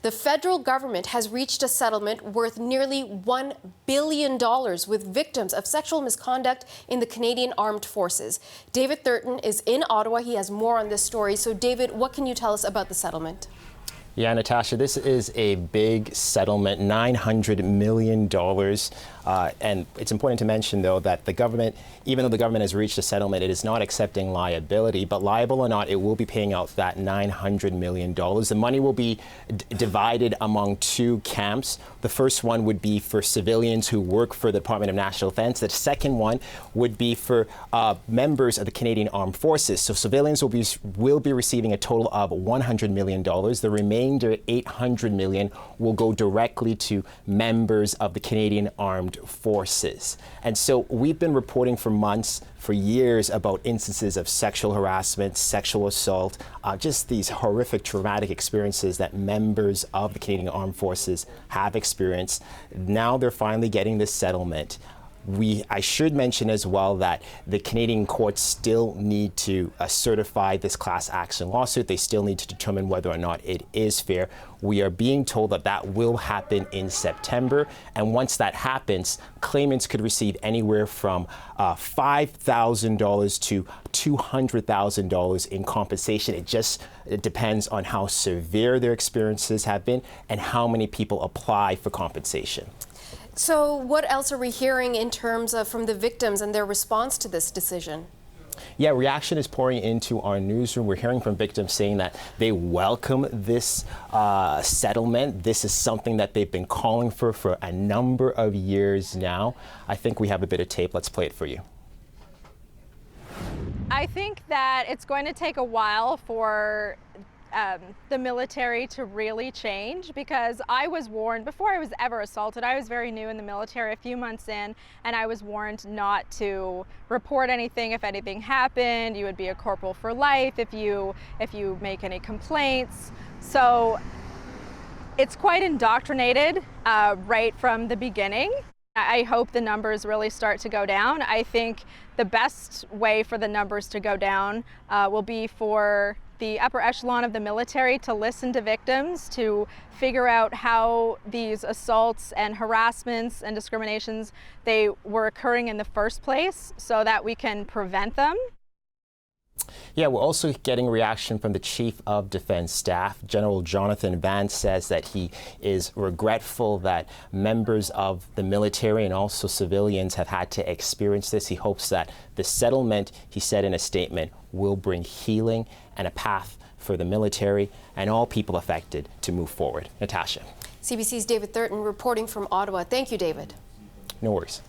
The federal government has reached a settlement worth nearly $1 billion with victims of sexual misconduct in the Canadian Armed Forces. David Thurton is in Ottawa. He has more on this story. So, David, what can you tell us about the settlement? Yeah, Natasha, this is a big settlement, $900 million. And it's important to mention, though, that the government, even though the government has reached a settlement, it is not accepting liability. But liable or not, it will be paying out that $900 million. The money will be divided among two camps. The first one would be for civilians who work for the Department of National Defense. The second one would be for members of the Canadian Armed Forces. So civilians will be receiving a total of $100 million. The remainder, $800 million, will go directly to members of the Canadian Armed Forces. And so we've been reporting for months, for years, about instances of sexual harassment, sexual assault, just these horrific, traumatic experiences that members of the Canadian Armed Forces have experienced. Now they're finally getting this settlement. I should mention as well that the Canadian courts still need to certify this class action lawsuit. They still need to determine whether or not it is fair. We are being told that that will happen in September. And once that happens, claimants could receive anywhere from $5,000 to $200,000 in compensation. It depends on how severe their experiences have been and how many people apply for compensation. So what else are we hearing in terms of from the victims and their response to this decision? Yeah, reaction is pouring into our newsroom. We're hearing from victims saying that they welcome this settlement. This is something that they've been calling for a number of years now. I think we have a bit of tape. Let's play it for you. I think that it's going to take a while for the military to really change, because I was warned before I was ever assaulted. I was very new in the military, a few months in, and I was warned not to report anything. If anything happened, you would be a corporal for life if you make any complaints. So it's quite indoctrinated right from the beginning. I hope the numbers really start to go down. I think the best way for the numbers to go down will be for the upper echelon of the military to listen to victims, to figure out how these assaults and harassments and discriminations, they were occurring in the first place, so that we can prevent them. Yeah, we're also getting reaction from the Chief of Defense Staff. General Jonathan Vance says that he is regretful that members of the military and also civilians have had to experience this. He hopes that the settlement, he said in a statement, will bring healing and a path for the military and all people affected to move forward. Natasha. CBC's David Thurton reporting from Ottawa. Thank you, David. No worries.